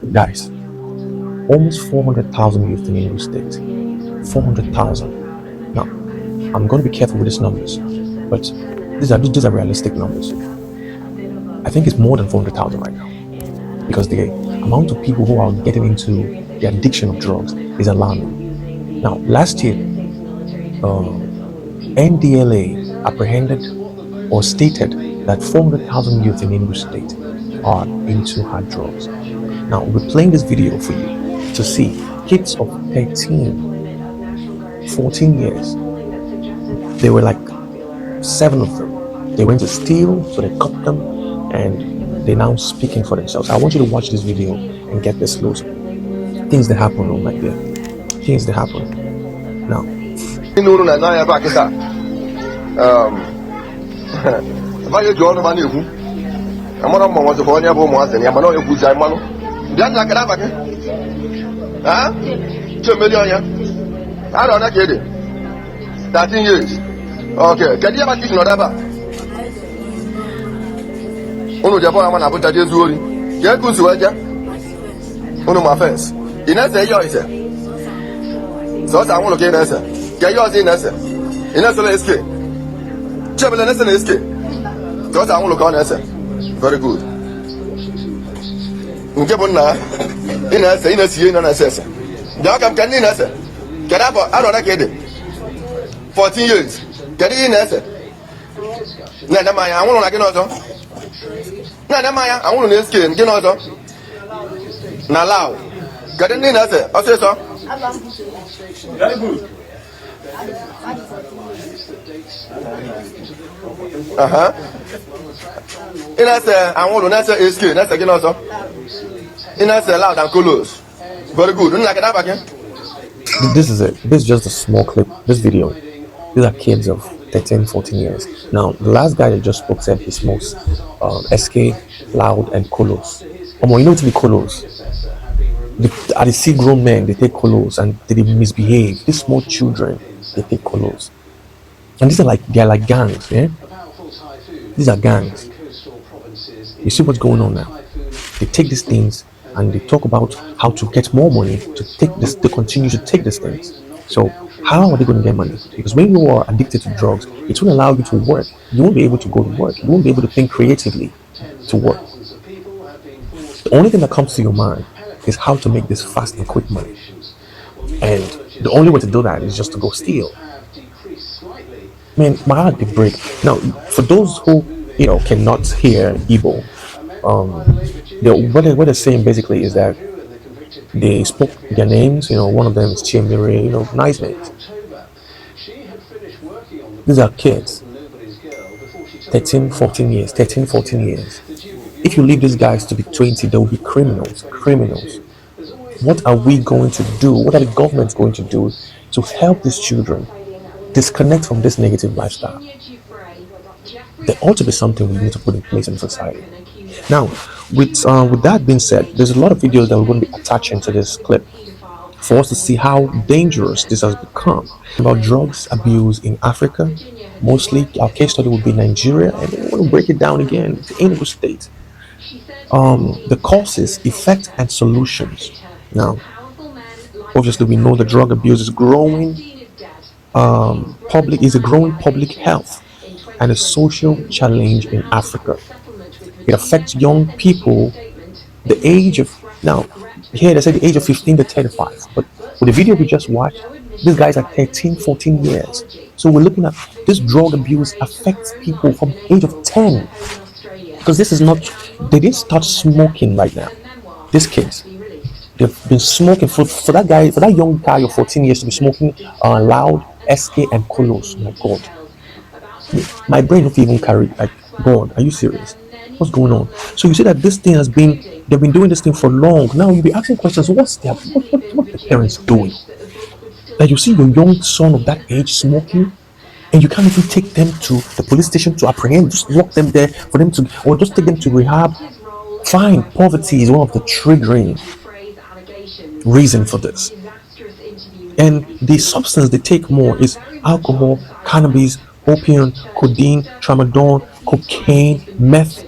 Guys, almost 400,000 youth in English State. 400,000. Now, I'm going to be careful with these numbers, but these are realistic numbers. I think it's more than 400,000 right now because the amount of people who are getting into the addiction of drugs is alarming. Now, last year, NDLA apprehended or stated that 400,000 youth in English State are into hard drugs. Now, we're playing this video for you to see kids of 13, 14 years. There were like 7 of them. They went to steal, so they caught them, and they're now speaking for themselves. I want you to watch this video and get this close. Things that happen, oh my dear. Things that happen. Now, I don't know, 13 years. Okay, can you ever teach another? Uno Japan, I'm not put Zuri. Yeah, good to weather. Uno, my friends. In a say, yours. So I want to get answer. Get yours in answer. In a escape. Travel and escape. So I want to call answer. Very good. Ungabona in a say, in a scene and assessor. Dog, can in answer. Get up, I don't like it. 14 years. Get in answer. Nana Maya, I want to get also. Nana Maya, I want to escape. Get also. Now, loud. Get in answer. I'll say so. Very good. In answer, I want to answer escape. That's again also. In answer, loud and close. Very good. Don't like it up again. This is it. This is just a small clip. This video. These are kids of 13, 14 years. Now, the last guy that just spoke said he smokes SK, Loud, and Colos. You know to be Colos. I see grown men, they take Colos and they misbehave. These small children, they take Colos. And they're like gangs, yeah? These are gangs. You see what's going on now? They take these things and they talk about how to get more money to take this, to continue to take these things. So how are they going to get money? Because when you are addicted to drugs, it won't allow you to work. You won't be able to go to work. You won't be able to think creatively to work. The only thing that comes to your mind is how to make this fast and quick money. And the only way to do that is just to go steal. Man, my heart did break. Now, for those who cannot hear Igbo, what they're saying basically is that they spoke their names. One of them is Chimere. Nice names. These are kids, 13, 14 years. If you leave these guys to be 20, they will be criminals. What are we going to do? What are the governments going to do to help these children disconnect from this negative lifestyle? There ought to be something we need to put in place in society. Now, with that being said, there's a lot of videos that we're going to be attaching to this clip for us to see how dangerous this has become. About drugs abuse in Africa, mostly our case study would be Nigeria, and we want to break it down again to English State. The causes, effect, and solutions. Now, obviously, we know the drug abuse is growing. Is a growing public health and a social challenge in Africa. It affects young people, the age of, now, here they say the age of 15 to 35, but with the video we just watched, these guys are 13, 14 years. So we're looking at this drug abuse affects people from the age of 10. Because this is not, they didn't start smoking right now. These kids, they've been smoking for that guy, for that young guy of 14 years to be smoking Loud, SK, and Colos. My God. My brain don't even carry, like, God, are you serious? What's going on? So you see that this thing they've been doing this thing for long. Now you'll be asking questions, what the parents doing? That you see your young son of that age smoking, and you can't even take them to the police station to apprehend, just lock them there for them to, or just take them to rehab. Fine, poverty is one of the triggering reason for this. And the substance they take more is alcohol, cannabis, opium, codeine, tramadol, cocaine, meth,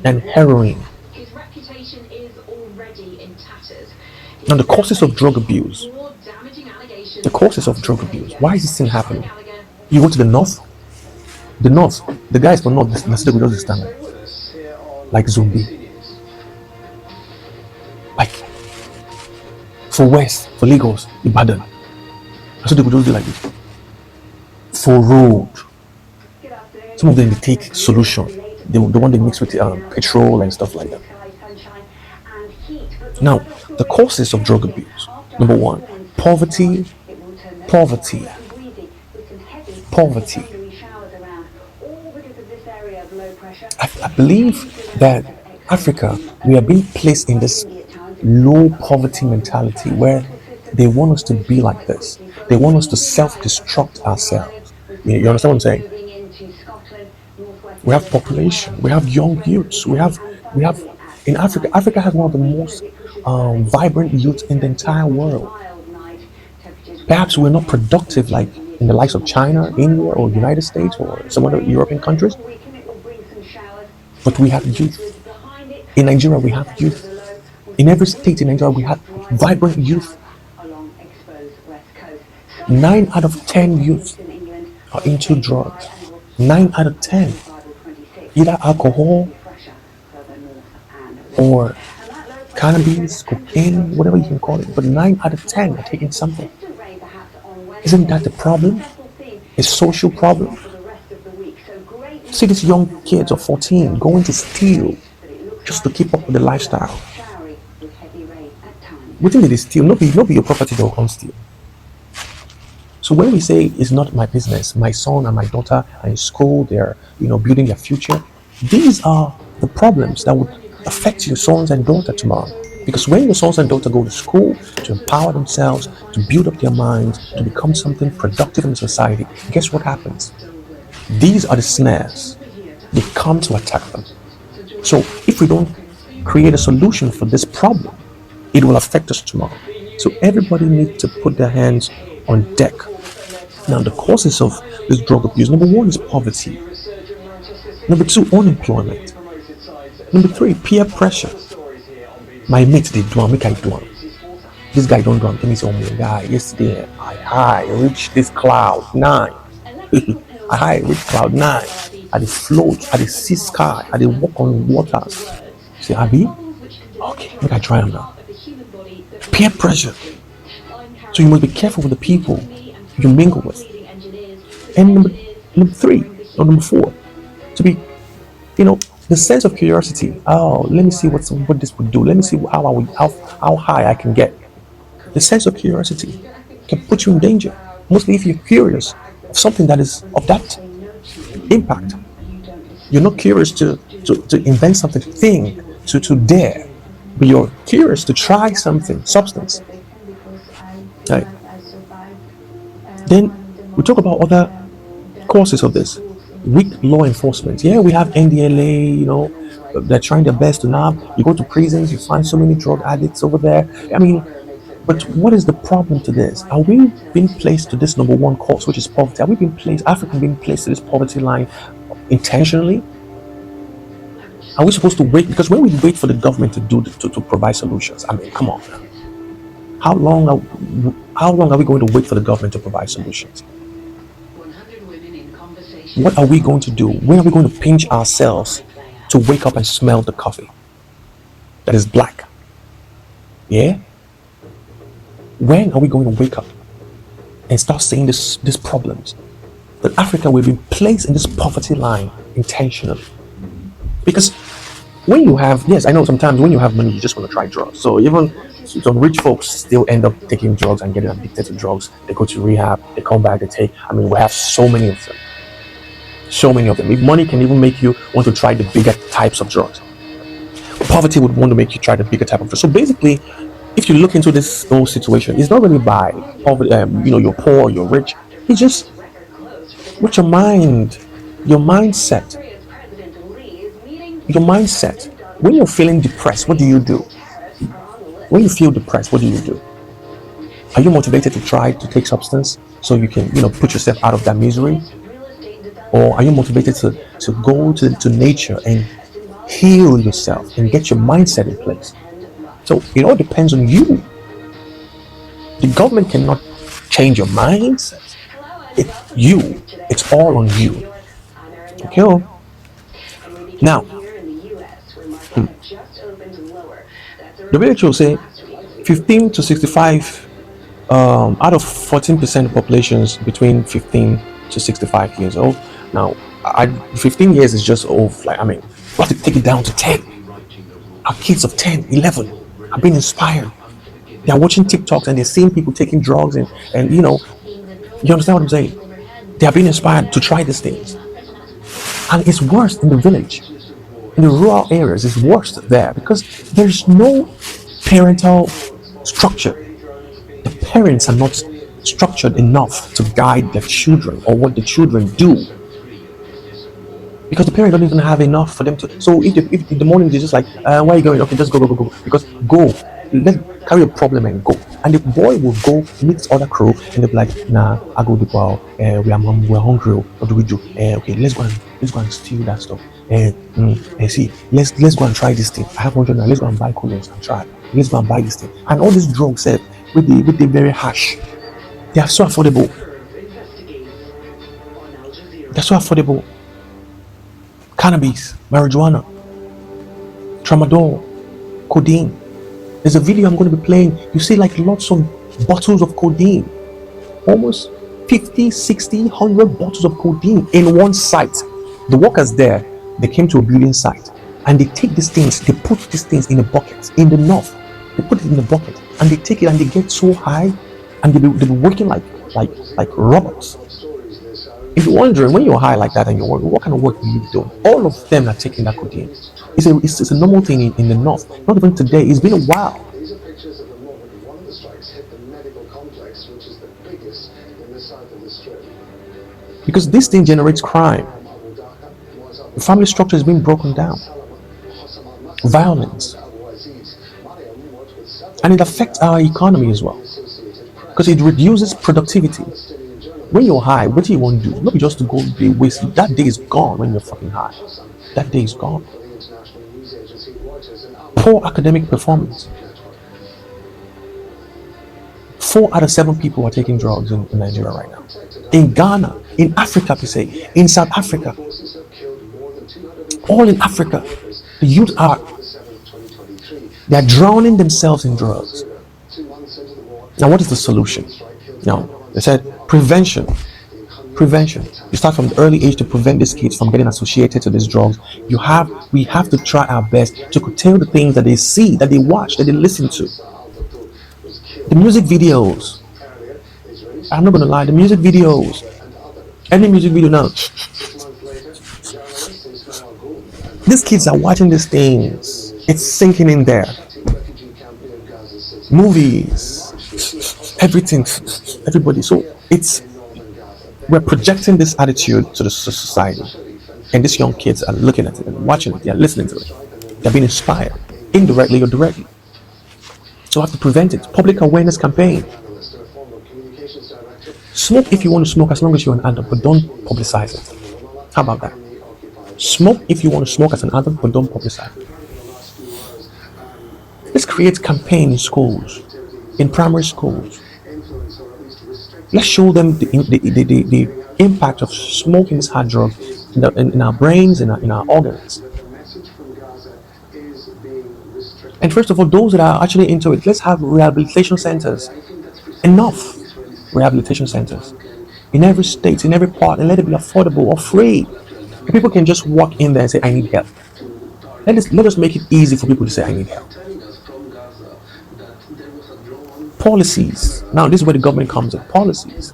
and heroin. Now, the causes of drug abuse. The causes of drug abuse. Why is this thing happening? You go to the north, the guys from north, the city will just stand like zombie. Like for west, for Lagos, Ibadan, so they could just do like this. For road, some of them they take solution, the one they mix with petrol and stuff like that. Now, the causes of drug abuse. Number one, poverty, poverty, poverty. I believe that Africa, we are being placed in this low poverty mentality where they want us to be like this. They want us to self-destruct ourselves. You understand what I'm saying? We have population, we have young youths, we have in Africa. Africa has one of the most vibrant youths in the entire world. Perhaps we're not productive like in the likes of China, India, or United States, or some other European countries, but we have youth. In Nigeria, we have youth. In every state in Nigeria, we have vibrant youth. 9 out of 10 youths are into drugs. 9 out of 10, either alcohol or cannabis, cocaine, whatever you can call it. But 9 out of 10 are taking something. Isn't that the problem? A social problem. See these young kids of 14 going to steal just to keep up with the lifestyle. What did they steal? Not be your property they'll come steal. So when we say it's not my business, my son and my daughter are in school, they're building their future. These are the problems that would affect your sons and daughter tomorrow. Because when your sons and daughter go to school to empower themselves, to build up their minds, to become something productive in society, guess what happens? These are the snares. They come to attack them. So if we don't create a solution for this problem, it will affect us tomorrow. So everybody needs to put their hands on deck. Now, the causes of this drug abuse, number one is poverty. Number two, unemployment. Number three, peer pressure. My mates, they do, make I do. This guy don't do. Let me say, oh my guy, yesterday I reached this cloud 9. I reached cloud 9. I dey float, I dey see sky, I dey walk on waters. Say, Abi, okay, make I try them now. Peer pressure. So you must be careful with the people you mingle with. And number three, or number four, to be, the sense of curiosity. Oh, let me see what this would do. Let me see how high I can get. The sense of curiosity can put you in danger. Mostly if you're curious of something that is of that impact. You're not curious to invent something, to dare, but you're curious to try something, substance. Right. Then we talk about other causes of this. Weak law enforcement. Yeah, we have NDLA, they're trying their best to now. You go to prisons, you find so many drug addicts over there. I mean, but what is the problem to this? Are we being placed to this number one cause, which is poverty? Are we being placed, Africa being placed to this poverty line intentionally? Are we supposed to wait? Because when we wait for the government to provide solutions, I mean, come on. How long are we going to wait for the government to provide solutions? What are we going to do? When are we going to pinch ourselves to wake up and smell the coffee that is black? Yeah? When are we going to wake up and start seeing these problems? That Africa will be placed in this poverty line intentionally. Because when you have, yes, I know sometimes when you have money, you just want to try drugs. So even some rich folks still end up taking drugs and getting addicted to drugs. They go to rehab, they come back, they take, I mean, we have so many of them. So many of them. If money can even make you want to try the bigger types of drugs, poverty would want to make you try the bigger type of drugs. So basically, if you look into this whole situation, it's not really by poverty, you're poor, you're rich. It's just with your mind, your mindset. Your mindset. When you're feeling depressed, what do you do? When you feel depressed, what do you do? Are you motivated to try to take substance so you can, put yourself out of that misery? Or are you motivated to go to nature and heal yourself and get your mindset in place. So it all depends on you. The government cannot change your mindset. You. It's all on you. Okay. Now, the WHO say 15 to 65 out of 14% of populations between 15 to 65 years old. Now, 15 years is just off. Like, I mean, we have to take it down to 10. Our kids of 10, 11 are being inspired. They're watching TikToks and they're seeing people taking drugs and you understand what I'm saying? They are being inspired to try these things. And it's worse in the village. In the rural areas, it's worse there because there's no parental structure. The parents are not structured enough to guide their children or what the children do because the parent don't even have enough for them to. So if in the morning they're just like, where are you going? Okay, just go. Because go, let's carry a problem and go. And the boy will go meet this other crew and they'll be like, nah, I go to wow, we're hungry. What do we do? Okay, let's go and steal that stuff. And see, let's go and try this thing. I have 100 now. Let's go and buy coolers and try. Let's go and buy this thing. And all these drugs, with the very harsh, they are so affordable. They're so affordable. Cannabis, marijuana, tramadol, codeine. There's a video I'm going to be playing. You see like lots of bottles of codeine. Almost 50, 60, 100 bottles of codeine in one site. The workers there, they came to a building site and they take these things, they put these things in a bucket in the north. They put it in the bucket and they take it and they get so high and they be working like robots. If you're wondering, when you're high like that and you're working, what kind of work do you do? All of them are taking that codeine. It's a normal thing in the north. Not even today. It's been a while. These are pictures of the moment one of the strikes hit the medical complex, which is the biggest in the south of the strip. Because this thing generates crime. The family structure is being broken down. Violence. And it affects our economy as well. Because it reduces productivity. When you're high, what do you want to do? Not just to go be waste. That day is gone when you're fucking high. That day is gone. Poor academic performance. 4 out of 7 people are taking drugs in Nigeria right now. In Ghana, in Africa per se, in South Africa, all in Africa, the youth they're drowning themselves in drugs. Now, what is the solution? Now, they said prevention. Prevention. You start from the early age to prevent these kids from getting associated to these drugs. We have to try our best to curtail the things that they see, that they watch, that they listen to. The music videos. I'm not gonna lie, the music videos. Any music video now. These kids are watching these things. It's sinking in there. Movies, everything, everybody. So we're projecting this attitude to the society, and these young kids are looking at it and watching it. They're listening to it. They're being inspired, indirectly or directly. So we have to prevent it. Public awareness campaign. Smoke if you want to smoke, as long as you're an adult, but don't publicize it. How about that? Smoke if you want to smoke as an adult, but don't publicize it. Let's create campaign in schools, in primary schools. Let's show them the impact of smoking this hard drug in our brains, in our organs. And first of all, those that are actually into it, let's have rehabilitation centers. Enough rehabilitation centers in every state, in every part, and let it be affordable or free. And people can just walk in there and say, I need help. Let us make it easy for people to say, I need help. Policies. Now, this is where the government comes in. Policies.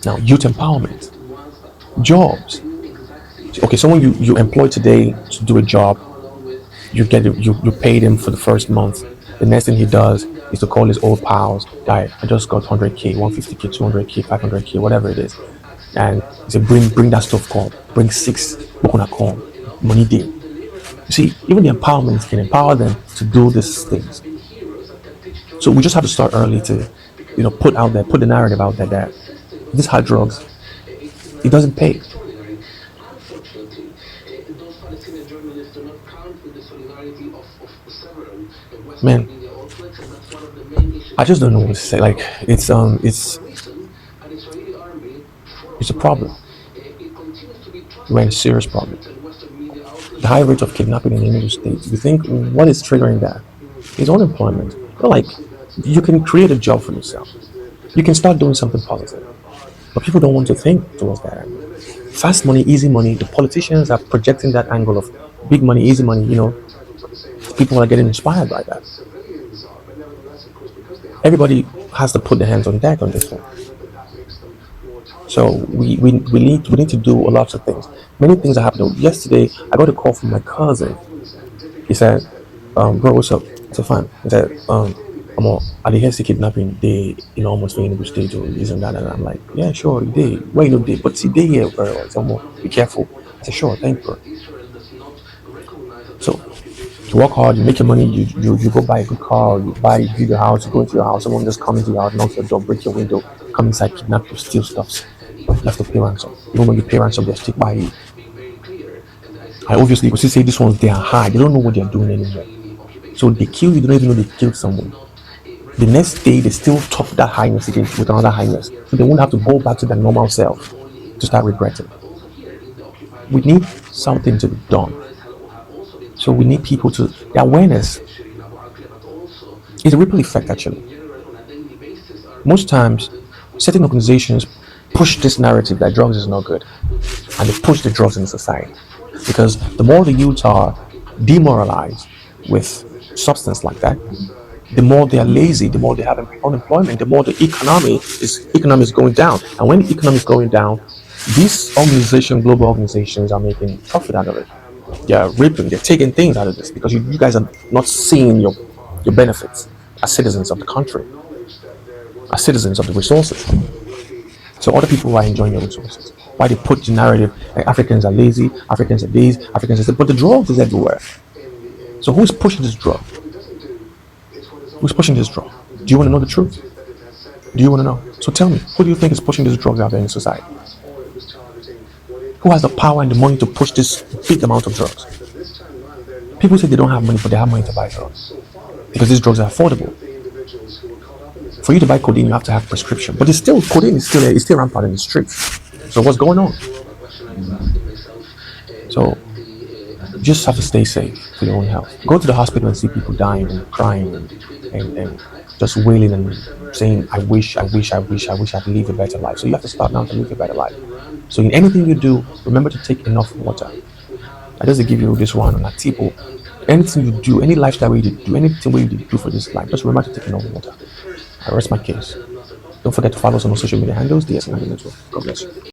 Now, youth empowerment. Jobs. Okay, someone you employ today to do a job, you pay them for the first month. The next thing he does is to call his old pals, guy, I just got 100k, 150k, 200k, 500k, whatever it is. And he said, bring that stuff, come. Bring 6, come. Money deal. You see, even the empowerment can empower them to do these things. So we just have to start early to, put the narrative out there that this hard drugs, it doesn't pay. Man, I just don't know what to say. Like it's a problem. We're in a serious problem. The high rate of kidnapping in the United States. You think what is triggering that? It's unemployment. But like you can create a job for yourself. You can start doing something positive. But people don't want to think towards that angle. Fast money, easy money. The politicians are projecting that angle of big money, easy money. People are getting inspired by that. Everybody has to put their hands on deck on this one. So we need to do a lot of things. Many things are happening. Yesterday, I got a call from my cousin. He said, "Bro, what's up?" I said, "Fine." He said, "I'm all, I did hear say kidnapping. They, almost in the stage or this and that." And I'm like, "Yeah, sure, you did. Why you know did? But see, they here very well. So more, be careful." I said, "Sure, thank you, bro." So you work hard, you make your money, you go buy a good car, you build your house, you go into your house, someone just comes into your house, knocks your door, break your window, come inside, kidnap you, steal stuff. You have to pay ransom. Even when you pay ransom, they'll stick by you. I obviously you still say these ones they are high, they don't know what they're doing anymore. So they kill you, they don't even know they killed someone. The next day they still top that highness again with another highness. So they won't have to go back to their normal self to start regretting. We need something to be done. So we need people to the awareness is a ripple effect actually. Most times certain organizations push this narrative that drugs is not good and they push the drugs in society. Because the more the youths are demoralized with substance like that, the more they are lazy, the more they have unemployment, the more the economy is going down. And when the economy is going down, these global organizations are making profit out of it. They're reaping, they're taking things out of this because you guys are not seeing your benefits as citizens of the country, as citizens of the resources. So other people are enjoying your resources. Why they put the narrative like Africans are lazy, Africans are these, Africans are that, but the drugs is everywhere. So who's pushing this drug? Who's pushing this drug? Do you want to know the truth? Do you want to know? So tell me, who do you think is pushing these drugs out there in society? Who has the power and the money to push this big amount of drugs? People say they don't have money, but they have money to buy drugs because these drugs are affordable. For you to buy codeine, you have to have prescription, but it's still codeine is still rampant in the streets. So what's going on? So you just have to stay safe for your own health. Go to the hospital and see people dying and crying and just wailing and saying, I wish I could live a better life. So you have to start now to live a better life. So in anything you do, remember to take enough water. I just give you this one on a tip. Anything you do, any lifestyle you do, anything you do for this life, just remember to take enough water. I rest my case. Don't forget to follow us on our social media handles, DS9 Network. God bless you.